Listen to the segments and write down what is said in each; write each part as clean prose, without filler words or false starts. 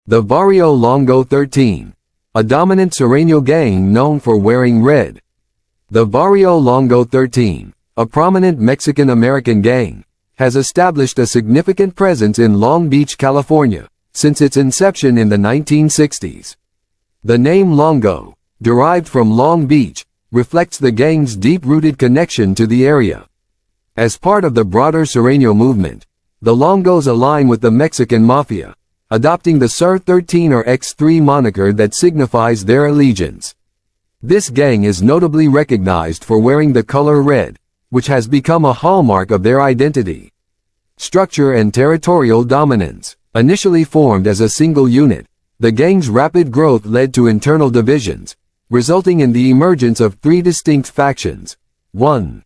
The Varrio Longo 13, a dominant Sureño gang known for wearing red. The Varrio Longo 13, a prominent Mexican-American gang, has established a significant presence in Long Beach, California, since its inception in the 1960s. The name Longo, derived from Long Beach, reflects the gang's deep-rooted connection to the area. As part of the broader Sureño movement, the Longos align with the Mexican Mafia, adopting the Sur 13 or X3 moniker that signifies their allegiance. This gang is notably recognized for wearing the color red, which has become a hallmark of their identity. Structure and territorial dominance. Initially formed as a single unit, the gang's rapid growth led to internal divisions, resulting in the emergence of three distinct factions. 1.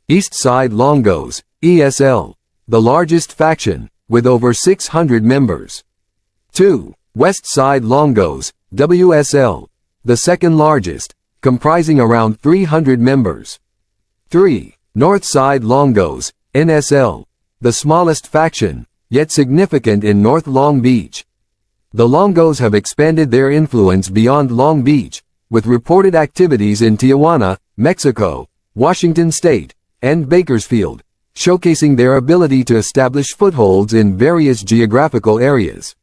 East Side Longos, ESL, the largest faction, with over 600 members. 2. West Side Longos, WSL, the second largest, comprising around 300 members. 3. North Side Longos, NSL, the smallest faction, yet significant in North Long Beach. The Longos have expanded their influence beyond Long Beach, with reported activities in Tijuana, Mexico, Washington State, and Bakersfield, showcasing their ability to establish footholds in various geographical areas.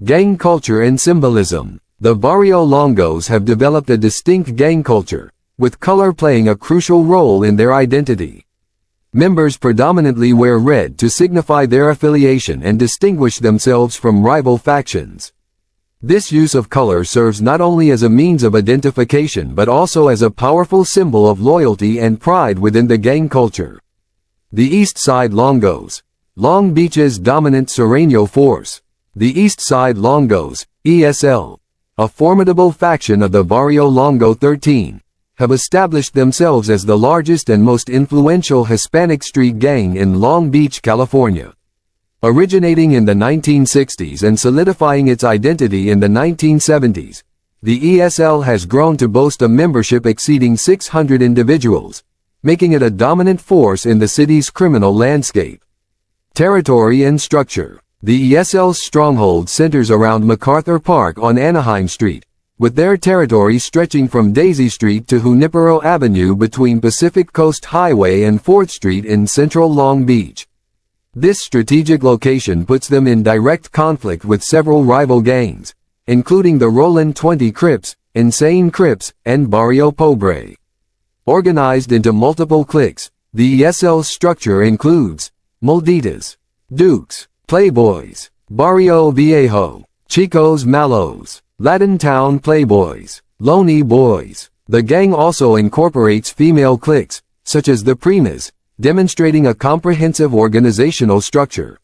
Gang culture and symbolism. The Vario Longos have developed a distinct gang culture, with color playing a crucial role in their identity. Members predominantly wear red to signify their affiliation and distinguish themselves from rival factions. This use of color serves not only as a means of identification but also as a powerful symbol of loyalty and pride within the gang culture. The East Side Longos, Long Beach's dominant Sureño force. The East Side Longos, ESL, a formidable faction of the Varrio Longo 13, have established themselves as the largest and most influential Hispanic street gang in Long Beach, California. Originating in the 1960s and solidifying its identity in the 1970s, the ESL has grown to boast a membership exceeding 600 individuals, making it a dominant force in the city's criminal landscape. Territory and structure. The ESL's stronghold centers around MacArthur Park on Anaheim Street, with their territory stretching from Daisy Street to Junipero Avenue between Pacific Coast Highway and 4th Street in central Long Beach. This strategic location puts them in direct conflict with several rival gangs, including the Roland 20 Crips, Insane Crips, and Barrio Pobre. Organized into multiple cliques, the ESL's structure includes Molditas, Dukes, Playboys, Barrio Viejo, Chicos Malos, Latin Town Playboys, Lonely Boys. The gang also incorporates female cliques, such as the Primas, demonstrating a comprehensive organizational structure.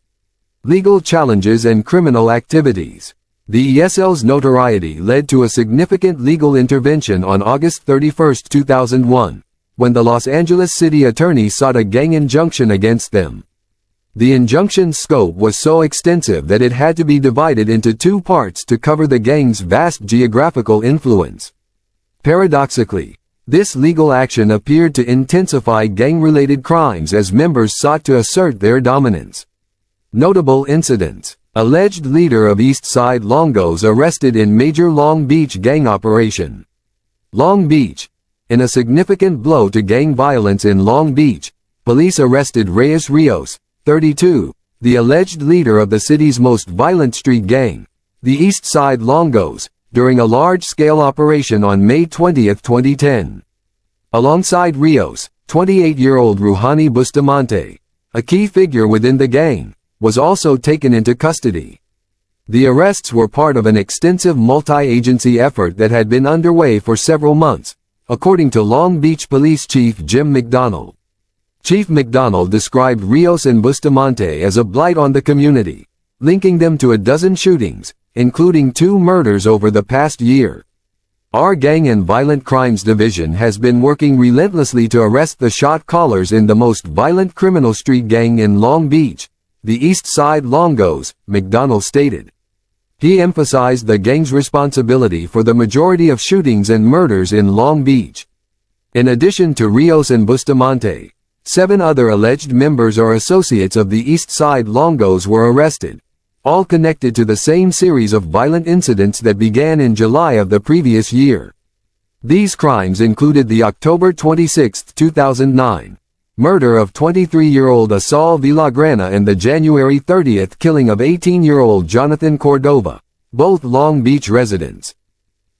Legal challenges and criminal activities. The ESL's notoriety led to a significant legal intervention on August 31, 2001, when the Los Angeles City Attorney sought a gang injunction against them. The injunction's scope was so extensive that it had to be divided into two parts to cover the gang's vast geographical influence. Paradoxically, this legal action appeared to intensify gang-related crimes as members sought to assert their dominance. Notable incidents. Alleged leader of East Side Longos arrested in major Long Beach gang operation. Long Beach. In a significant blow to gang violence in Long Beach, police arrested Reyes Rios, 32, the alleged leader of the city's most violent street gang, the East Side Longos, during a large-scale operation on May 20, 2010. Alongside Rios, 28-year-old Ruhani Bustamante, a key figure within the gang, was also taken into custody. The arrests were part of an extensive multi-agency effort that had been underway for several months, according to Long Beach Police Chief Jim McDonald. Chief McDonald described Rios and Bustamante as a blight on the community, linking them to a dozen shootings, including 2 murders over the past year. Our Gang and Violent Crimes Division has been working relentlessly to arrest the shot callers in the most violent criminal street gang in Long Beach, the East Side Longos, McDonald stated. He emphasized the gang's responsibility for the majority of shootings and murders in Long Beach. In addition to Rios and Bustamante, 7 other alleged members or associates of the East Side Longos were arrested, all connected to the same series of violent incidents that began in July of the previous year. These crimes included the October 26, 2009, murder of 23-year-old Asal Villagrana and the January 30 killing of 18-year-old Jonathan Cordova, both Long Beach residents.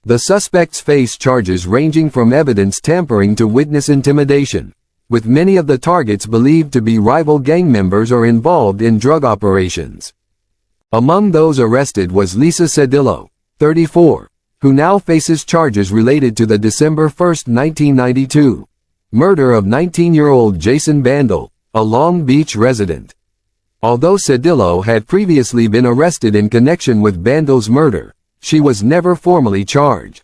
The suspects face charges ranging from evidence tampering to witness intimidation, with many of the targets believed to be rival gang members or involved in drug operations. Among those arrested was Lisa Cedillo, 34, who now faces charges related to the December 1, 1992, murder of 19-year-old Jason Bandel, a Long Beach resident. Although Cedillo had previously been arrested in connection with Bandel's murder, she was never formally charged.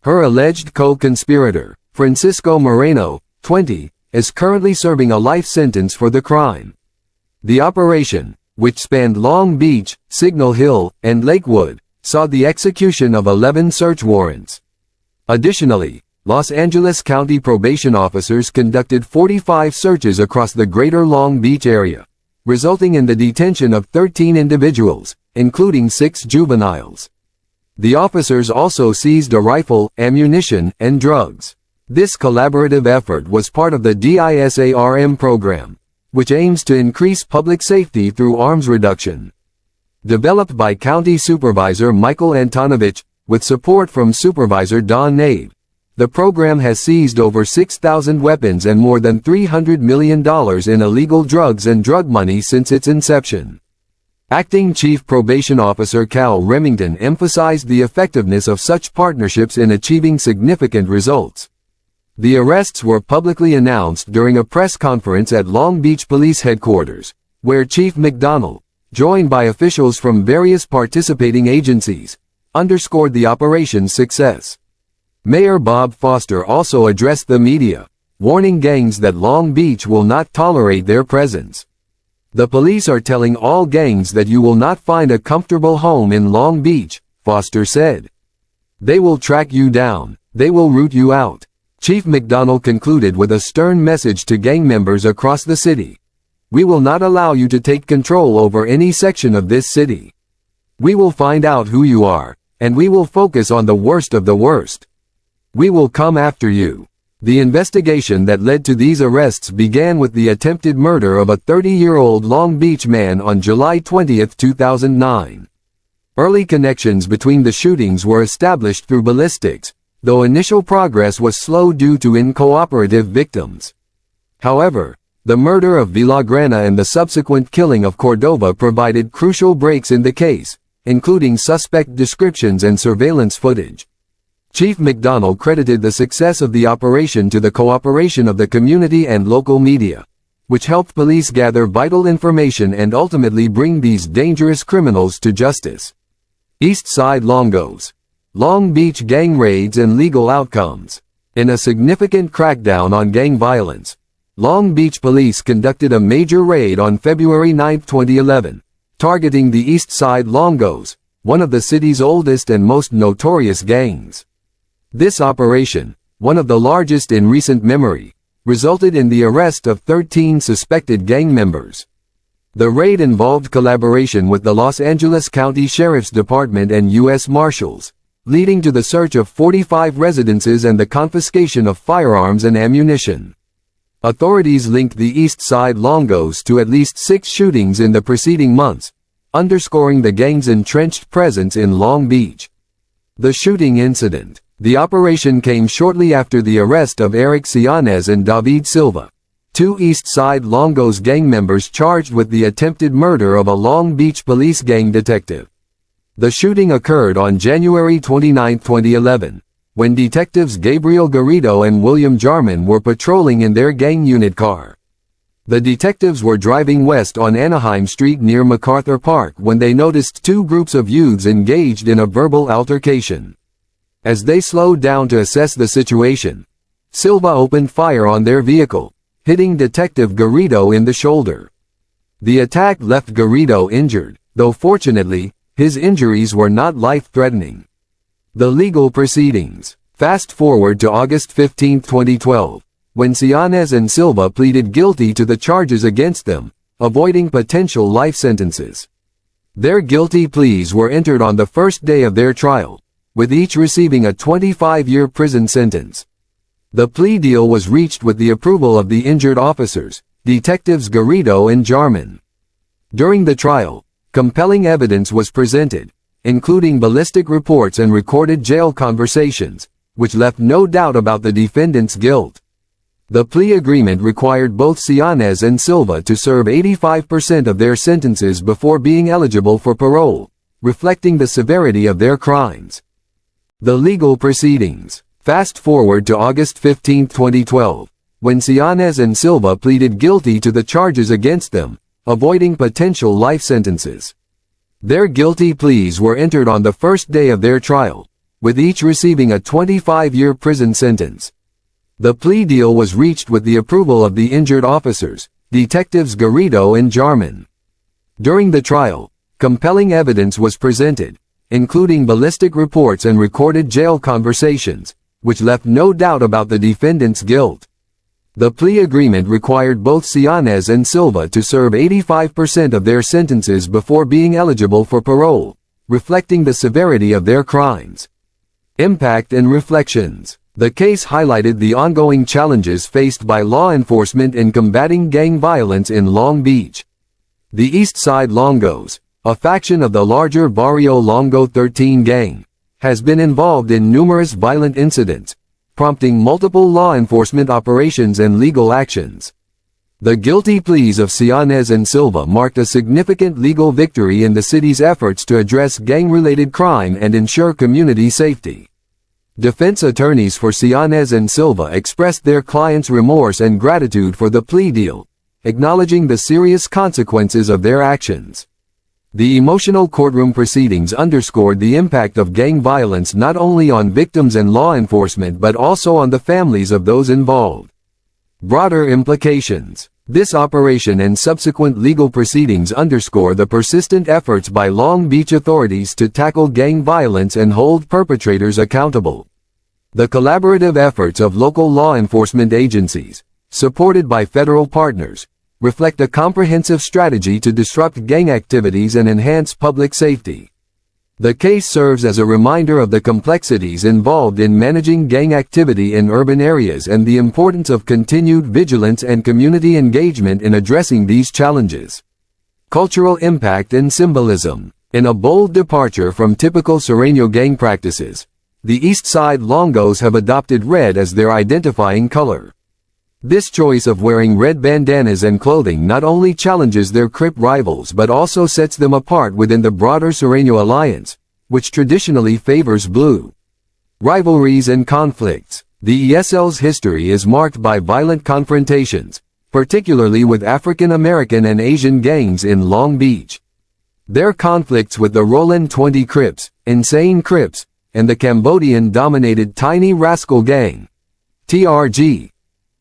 Her alleged co-conspirator, Francisco Moreno, 20, is currently serving a life sentence for the crime. The operation, which spanned Long Beach, Signal Hill, and Lakewood, saw the execution of 11 search warrants. Additionally, Los Angeles County probation officers conducted 45 searches across the greater Long Beach area, resulting in the detention of 13 individuals, including 6 juveniles. The officers also seized a rifle, ammunition, and drugs. This collaborative effort was part of the DISARM program, which aims to increase public safety through arms reduction. Developed by County Supervisor Michael Antonovich, with support from Supervisor Don Nave, the program has seized over 6,000 weapons and more than $300 million in illegal drugs and drug money since its inception. Acting Chief Probation Officer Cal Remington emphasized the effectiveness of such partnerships in achieving significant results. The arrests were publicly announced during a press conference at Long Beach Police Headquarters, where Chief McDonald, joined by officials from various participating agencies, underscored the operation's success. Mayor Bob Foster also addressed the media, warning gangs that Long Beach will not tolerate their presence. "The police are telling all gangs that you will not find a comfortable home in Long Beach," Foster said. "They will track you down, they will root you out." Chief McDonald concluded with a stern message to gang members across the city. "We will not allow you to take control over any section of this city. We will find out who you are, and we will focus on the worst of the worst. We will come after you." The investigation that led to these arrests began with the attempted murder of a 30-year-old Long Beach man on July 20, 2009. Early connections between the shootings were established through ballistics, though initial progress was slow due to uncooperative victims. However, the murder of Villagrana and the subsequent killing of Cordova provided crucial breaks in the case, including suspect descriptions and surveillance footage. Chief McDonald credited the success of the operation to the cooperation of the community and local media, which helped police gather vital information and ultimately bring these dangerous criminals to justice. East Side Longos. Long Beach gang raids and legal outcomes. In a significant crackdown on gang violence, Long Beach police conducted a major raid on February 9, 2011, targeting the East Side Longos, one of the city's oldest and most notorious gangs. This operation, one of the largest in recent memory, resulted in the arrest of 13 suspected gang members. The raid involved collaboration with the Los Angeles County Sheriff's Department and U.S. Marshals, leading to the search of 45 residences and the confiscation of firearms and ammunition. Authorities linked the East Side Longos to at least 6 shootings in the preceding months, underscoring the gang's entrenched presence in Long Beach. The shooting incident. The operation came shortly after the arrest of Eric Cianez and David Silva, 2 East Side Longos gang members charged with the attempted murder of a Long Beach police gang detective. The shooting occurred on January 29, 2011, when detectives Gabriel Garrido and William Jarman were patrolling in their gang unit car. The detectives were driving west on Anaheim Street near MacArthur Park when they noticed 2 groups of youths engaged in a verbal altercation. As they slowed down to assess the situation, Silva opened fire on their vehicle, hitting Detective Garrido in the shoulder. The attack left Garrido injured, though fortunately, his injuries were not life-threatening. The legal proceedings. Fast forward to August 15, 2012, when Cianez and Silva pleaded guilty to the charges against them, avoiding potential life sentences. Their guilty pleas were entered on the first day of their trial, with each receiving a 25-year prison sentence. The plea deal was reached with the approval of the injured officers, Detectives Garrido and Jarman. During the trial, compelling evidence was presented, including ballistic reports and recorded jail conversations, which left no doubt about the defendant's guilt. The plea agreement required both Cianez and Silva to serve 85% of their sentences before being eligible for parole, reflecting the severity of their crimes. The legal proceedings. Fast forward to August 15, 2012, when Cianez and Silva pleaded guilty to the charges against them, avoiding potential life sentences. Their guilty pleas were entered on the first day of their trial, with each receiving a 25-year prison sentence. The plea deal was reached with the approval of the injured officers, Detectives Garrido and Jarman. During the trial, compelling evidence was presented, including ballistic reports and recorded jail conversations, which left no doubt about the defendant's guilt. The plea agreement required both Cianez and Silva to serve 85% of their sentences before being eligible for parole, reflecting the severity of their crimes. Impact and reflections. The case highlighted the ongoing challenges faced by law enforcement in combating gang violence in Long Beach. The East Side Longos, a faction of the larger Varrio Longo 13 gang, has been involved in numerous violent incidents, prompting multiple law enforcement operations and legal actions. The guilty pleas of Cianez and Silva marked a significant legal victory in the city's efforts to address gang-related crime and ensure community safety. Defense attorneys for Cianez and Silva expressed their clients' remorse and gratitude for the plea deal, acknowledging the serious consequences of their actions. The emotional courtroom proceedings underscored the impact of gang violence not only on victims and law enforcement but also on the families of those involved. Broader implications. This operation and subsequent legal proceedings underscore the persistent efforts by Long Beach authorities to tackle gang violence and hold perpetrators accountable. The collaborative efforts of local law enforcement agencies, supported by federal partners, reflect a comprehensive strategy to disrupt gang activities and enhance public safety. The case serves as a reminder of the complexities involved in managing gang activity in urban areas and the importance of continued vigilance and community engagement in addressing these challenges. Cultural impact and symbolism. In a bold departure from typical Sureño gang practices, the East Side Longos have adopted red as their identifying color. This choice of wearing red bandanas and clothing not only challenges their Crip rivals but also sets them apart within the broader Sureño alliance, which traditionally favors blue. Rivalries and conflicts. The ESL's history is marked by violent confrontations, particularly with African American and Asian gangs in Long Beach. Their conflicts with the Roland 20 Crips, Insane Crips, and the Cambodian-dominated Tiny Rascal Gang, TRG,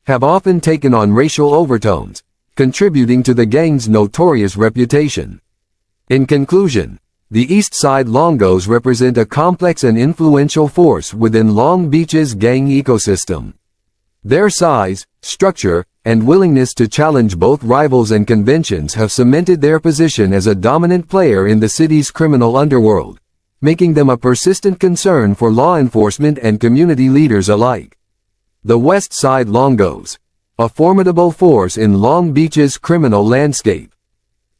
have often taken on racial overtones, contributing to the gang's notorious reputation. In conclusion, the East Side Longos represent a complex and influential force within Long Beach's gang ecosystem. Their size, structure, and willingness to challenge both rivals and conventions have cemented their position as a dominant player in the city's criminal underworld, making them a persistent concern for law enforcement and community leaders alike. The West Side Longos, a formidable force in Long Beach's criminal landscape.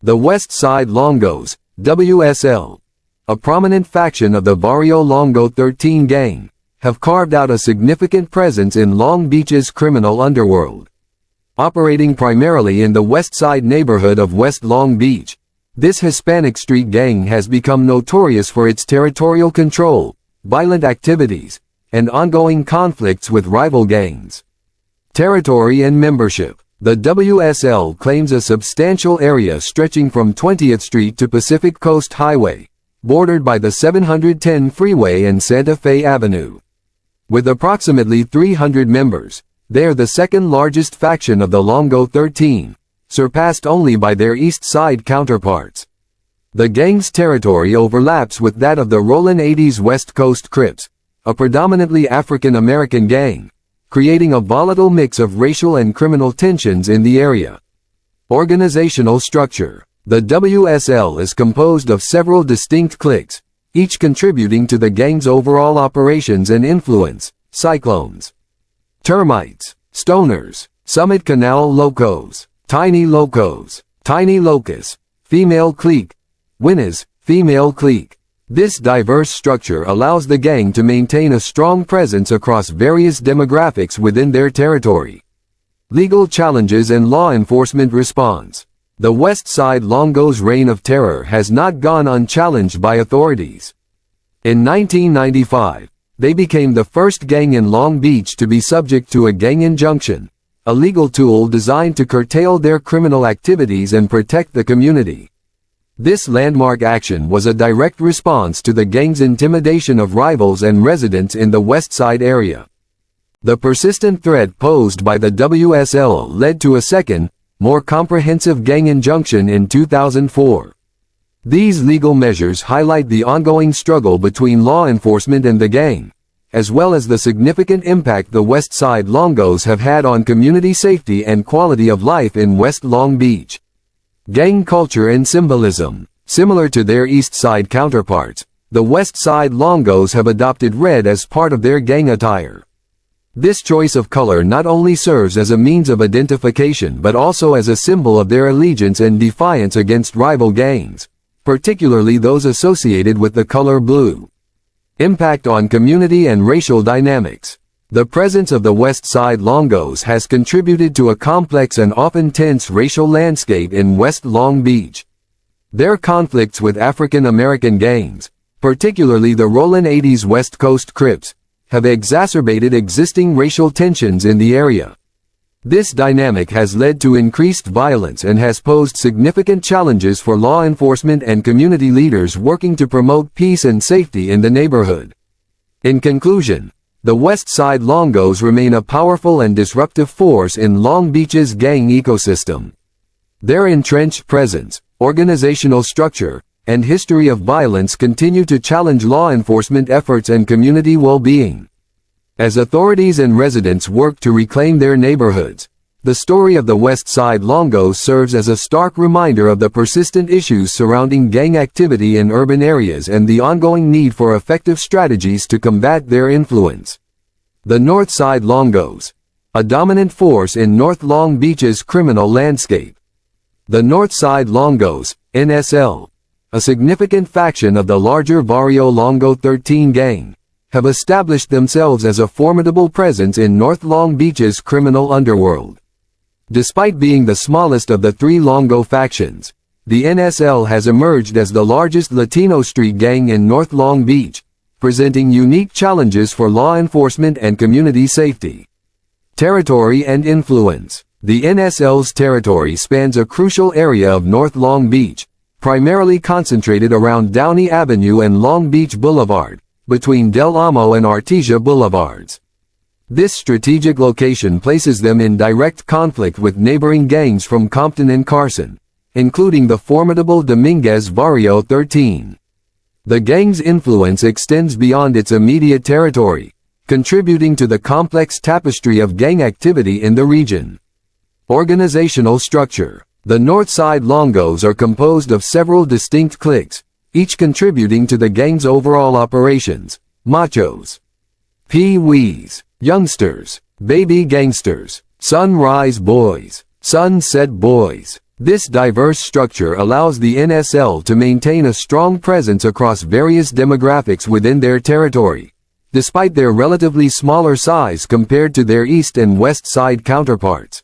The West Side Longos, WSL, a prominent faction of the Vario Longo 13 gang, have carved out a significant presence in Long Beach's criminal underworld. Operating primarily in the West Side neighborhood of West Long Beach, this Hispanic street gang has become notorious for its territorial control, violent activities, and ongoing conflicts with rival gangs. Territory and membership. The WSL claims a substantial area stretching from 20th Street to Pacific Coast Highway, bordered by the 710 freeway and Santa Fe Avenue. With approximately 300 members, they are the second largest faction of the Longo 13, surpassed only by their East Side counterparts. The gang's territory overlaps with that of the Rollin' 80s West Coast Crips, a predominantly African American gang, creating a volatile mix of racial and criminal tensions in the area. Organizational structure. The WSL is composed of several distinct cliques, each contributing to the gang's overall operations and influence: Cyclones, Termites, Stoners, Summit Canal Locos, Tiny Locos, Tiny Locus, Female Clique, Winners, Female Clique. This diverse structure allows the gang to maintain a strong presence across various demographics within their territory. Legal challenges and law enforcement response. The West Side Longos' reign of terror has not gone unchallenged by authorities. In 1995, they became the first gang in Long Beach to be subject to a gang injunction, a legal tool designed to curtail their criminal activities and protect the community. This landmark action was a direct response to the gang's intimidation of rivals and residents in the West Side area. The persistent threat posed by the WSL led to a second, more comprehensive gang injunction in 2004. These legal measures highlight the ongoing struggle between law enforcement and the gang, as well as the significant impact the West Side Longos have had on community safety and quality of life in West Long Beach. Gang culture and symbolism. Similar to their East Side counterparts, the West Side Longos have adopted red as part of their gang attire. This choice of color not only serves as a means of identification but also as a symbol of their allegiance and defiance against rival gangs, particularly those associated with the color blue. Impact on community and racial dynamics. The presence of the West Side Longos has contributed to a complex and often tense racial landscape in West Long Beach. Their conflicts with African American gangs, particularly the Rollin' 80s West Coast Crips, have exacerbated existing racial tensions in the area. This dynamic has led to increased violence and has posed significant challenges for law enforcement and community leaders working to promote peace and safety in the neighborhood. In conclusion, the West Side Longos remain a powerful and disruptive force in Long Beach's gang ecosystem. Their entrenched presence, organizational structure, and history of violence continue to challenge law enforcement efforts and community well-being. As authorities and residents work to reclaim their neighborhoods, the story of the West Side Longos serves as a stark reminder of the persistent issues surrounding gang activity in urban areas and the ongoing need for effective strategies to combat their influence. The North Side Longos, a dominant force in North Long Beach's criminal landscape. The North Side Longos, NSL, a significant faction of the larger Varrio Longo 13 gang, have established themselves as a formidable presence in North Long Beach's criminal underworld. Despite being the smallest of the three Longo factions, the NSL has emerged as the largest Latino street gang in North Long Beach, presenting unique challenges for law enforcement and community safety. Territory and influence. The NSL's territory spans a crucial area of North Long Beach, primarily concentrated around Downey Avenue and Long Beach Boulevard, between Del Amo and Artesia Boulevards. This strategic location places them in direct conflict with neighboring gangs from Compton and Carson, including the formidable Dominguez Vario 13. The gang's influence extends beyond its immediate territory, contributing to the complex tapestry of gang activity in the region. Organizational structure. The North Side Longos are composed of several distinct cliques, each contributing to the gang's overall operations: machos, pee-wees, youngsters, baby gangsters, sunrise boys, sunset boys. This diverse structure allows the NSL to maintain a strong presence across various demographics within their territory, despite their relatively smaller size compared to their East and West Side counterparts.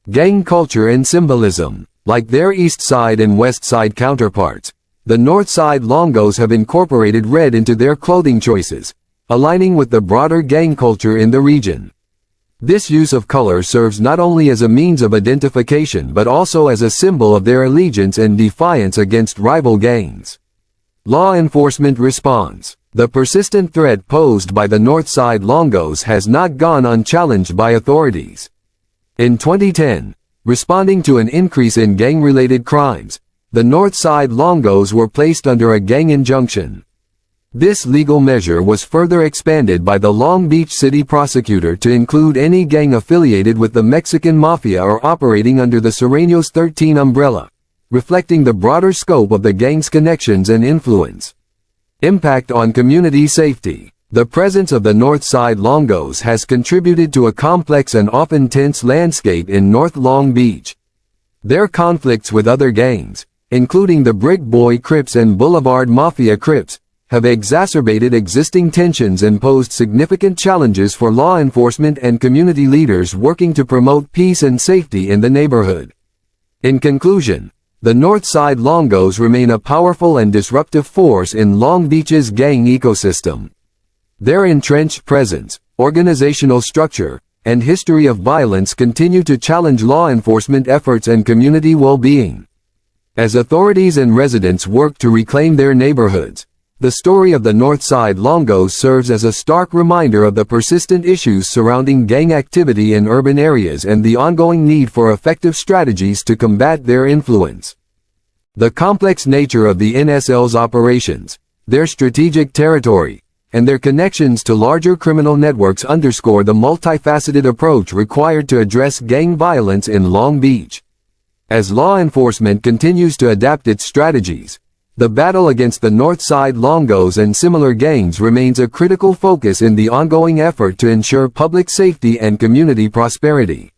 Gang culture and symbolism. Like their East Side and West Side counterparts, the North Side Longos have incorporated red into their clothing choices, aligning with the broader gang culture in the region. This use of color serves not only as a means of identification but also as a symbol of their allegiance and defiance against rival gangs. Law enforcement response. The persistent threat posed by the North Side Longos has not gone unchallenged by authorities. In 2010, responding to an increase in gang-related crimes, the North Side Longos were placed under a gang injunction. This legal measure was further expanded by the Long Beach City prosecutor to include any gang affiliated with the Mexican Mafia or operating under the Sereños 13 umbrella, reflecting the broader scope of the gang's connections and influence. Impact on community safety. The presence of the North Side Longos has contributed to a complex and often tense landscape in North Long Beach. Their conflicts with other gangs, including the Brick Boy Crips and Boulevard Mafia Crips, have exacerbated existing tensions and posed significant challenges for law enforcement and community leaders working to promote peace and safety in the neighborhood. In conclusion, the North Side Longos remain a powerful and disruptive force in Long Beach's gang ecosystem. Their entrenched presence, organizational structure, and history of violence continue to challenge law enforcement efforts and community well-being. As authorities and residents work to reclaim their neighborhoods, the story of the North Side Longos serves as a stark reminder of the persistent issues surrounding gang activity in urban areas and the ongoing need for effective strategies to combat their influence. The complex nature of the NSL's operations, their strategic territory, and their connections to larger criminal networks underscore the multifaceted approach required to address gang violence in Long Beach. As law enforcement continues to adapt its strategies, the battle against the North Side Longos and similar gangs remains a critical focus in the ongoing effort to ensure public safety and community prosperity.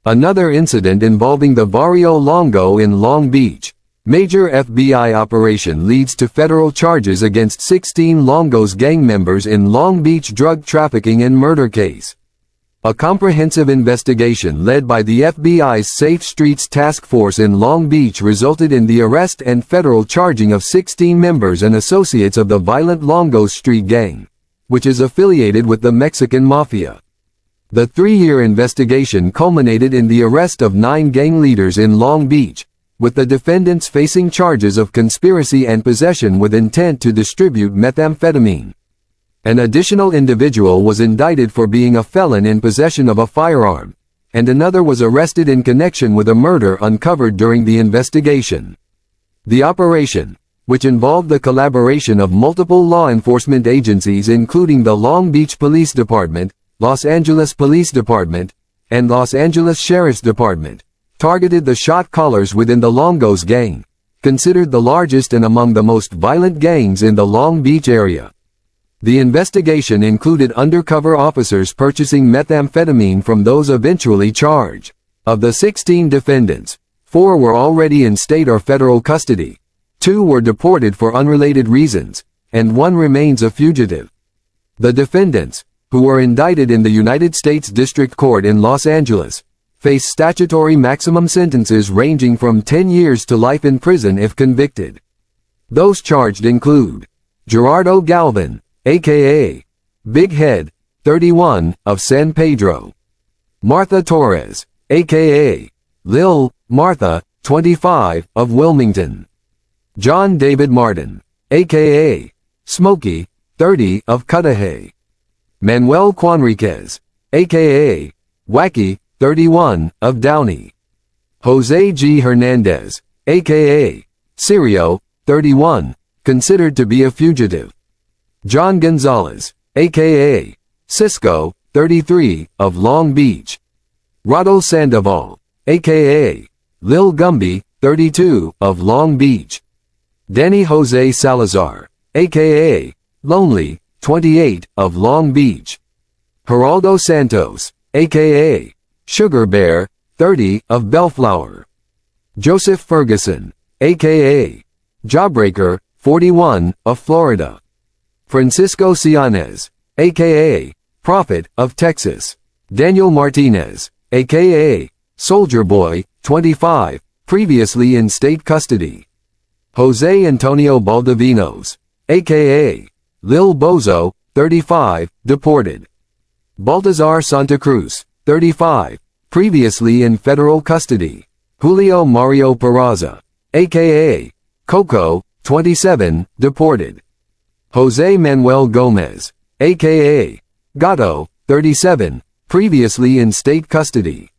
Another incident involving the Varrio Longo in Long Beach, major FBI operation leads to federal charges against 16 Longos gang members in Long Beach drug trafficking and murder case. A comprehensive investigation led by the FBI's Safe Streets Task Force in Long Beach resulted in the arrest and federal charging of 16 members and associates of the violent Longos Street Gang, which is affiliated with the Mexican Mafia. The 3-year investigation culminated in the arrest of 9 gang leaders in Long Beach, with the defendants facing charges of conspiracy and possession with intent to distribute methamphetamine. An additional individual was indicted for being a felon in possession of a firearm, and another was arrested in connection with a murder uncovered during the investigation. The operation, which involved the collaboration of multiple law enforcement agencies including the Long Beach Police Department, Los Angeles Police Department, and Los Angeles Sheriff's Department, targeted the shot callers within the Longos gang, considered the largest and among the most violent gangs in the Long Beach area. The investigation included undercover officers purchasing methamphetamine from those eventually charged. Of the 16 defendants, 4 were already in state or federal custody, 2 were deported for unrelated reasons, and 1 remains a fugitive. The defendants, who were indicted in the United States District Court in Los Angeles, face statutory maximum sentences ranging from 10 years to life in prison if convicted. Those charged include Gerardo Galvin, a.k.a. Big Head, 31, of San Pedro; Martha Torres, a.k.a. Lil Martha, 25, of Wilmington; John David Martin, a.k.a. Smokey, 30, of Cudahy; Manuel Juanriquez, a.k.a. Wacky, 31, of Downey; Jose G. Hernandez, a.k.a. Sirio, 31, considered to be a fugitive; John Gonzalez, a.k.a. Cisco, 33, of Long Beach; Rado Sandoval, a.k.a. Lil Gumby, 32, of Long Beach; Danny Jose Salazar, a.k.a. Lonely, 28, of Long Beach; Geraldo Santos, a.k.a. Sugar Bear, 30, of Bellflower; Joseph Ferguson, a.k.a. Jawbreaker, 41, of Florida; Francisco Cianez, a.k.a. Prophet, of Texas; Daniel Martinez, a.k.a. Soldier Boy, 25, previously in state custody; Jose Antonio Baldovinos, a.k.a. Lil Bozo, 35, deported; Baltazar Santa Cruz, 35, previously in federal custody; Julio Mario Peraza, a.k.a. Coco, 27, deported; Jose Manuel Gomez, a.k.a. Gato, 37, previously in state custody.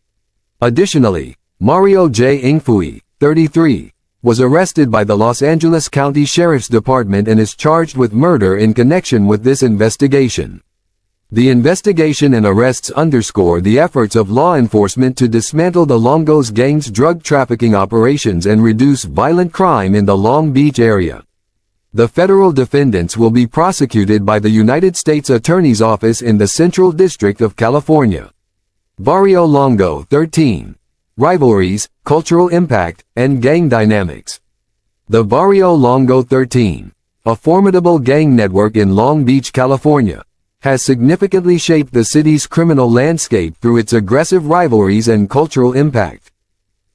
Additionally, Mario J. Ingfui, 33, was arrested by the Los Angeles County Sheriff's Department and is charged with murder in connection with this investigation. The investigation and arrests underscore the efforts of law enforcement to dismantle the Longos gang's drug trafficking operations and reduce violent crime in the Long Beach area. The federal defendants will be prosecuted by the United States Attorney's Office in the Central District of California. Varrio Longo 13. Rivalries, Cultural Impact, and Gang Dynamics. The Varrio Longo 13, a formidable gang network in Long Beach, California, has significantly shaped the city's criminal landscape through its aggressive rivalries and cultural impact.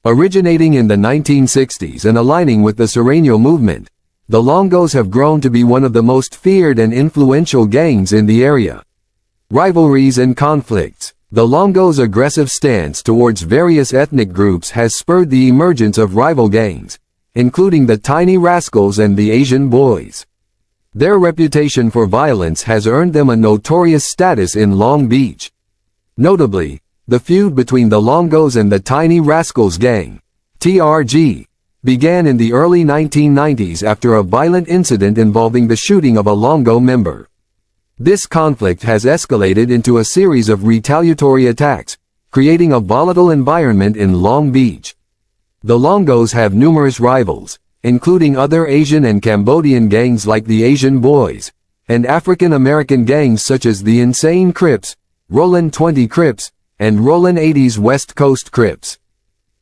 Originating in the 1960s and aligning with the Serrano movement, the Longos have grown to be one of the most feared and influential gangs in the area. Rivalries and conflicts. The Longos' aggressive stance towards various ethnic groups has spurred the emergence of rival gangs, including the Tiny Rascals and the Asian Boys. Their reputation for violence has earned them a notorious status in Long Beach. Notably, the feud between the Longos and the Tiny Rascals gang, TRG, began in the early 1990s after a violent incident involving the shooting of a Longo member. This conflict has escalated into a series of retaliatory attacks, creating a volatile environment in Long Beach. The Longos have numerous rivals, including other Asian and Cambodian gangs like the Asian Boys, and African American gangs such as the Insane Crips, Rollin' 20 Crips, and Rollin' 80s West Coast Crips.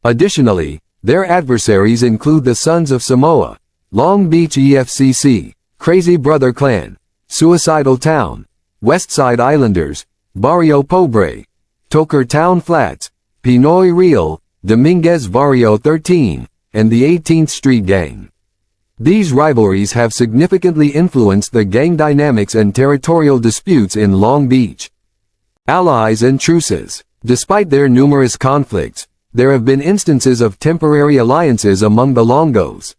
Additionally, their adversaries include the Sons of Samoa, Long Beach EFCC, Crazy Brother Clan, Suicidal Town, West Side Islanders, Barrio Pobre, Toker Town Flats, Pinoy Real, Dominguez Varrio 13, and the 18th Street Gang. These rivalries have significantly influenced the gang dynamics and territorial disputes in Long Beach. Allies and truces. Despite their numerous conflicts, there have been instances of temporary alliances among the Longos.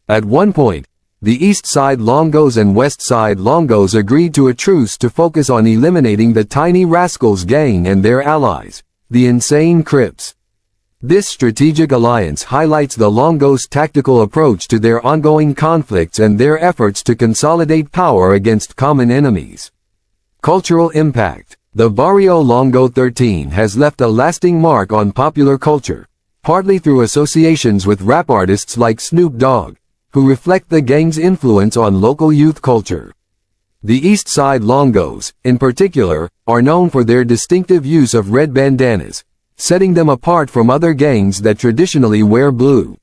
At one point, the East Side Longos and West Side Longos agreed to a truce to focus on eliminating the Tiny Rascals gang and their allies, the Insane Crips. This strategic alliance highlights the Longos' tactical approach to their ongoing conflicts and their efforts to consolidate power against common enemies. Cultural impact. The Varrio Longo 13 has left a lasting mark on popular culture, partly through associations with rap artists like Snoop Dogg, who reflect the gang's influence on local youth culture. The East Side Longos, in particular, are known for their distinctive use of red bandanas, setting them apart from other gangs that traditionally wear blue.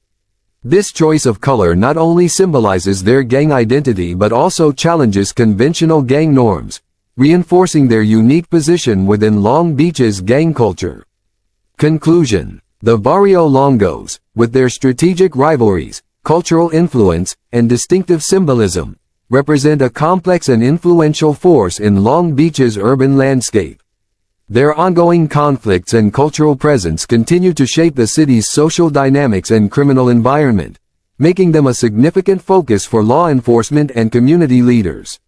This choice of color not only symbolizes their gang identity but also challenges conventional gang norms, reinforcing their unique position within Long Beach's gang culture. Conclusion. The Varrio Longos, with their strategic rivalries, cultural influence, and distinctive symbolism, represent a complex and influential force in Long Beach's urban landscape. Their ongoing conflicts and cultural presence continue to shape the city's social dynamics and criminal environment, making them a significant focus for law enforcement and community leaders.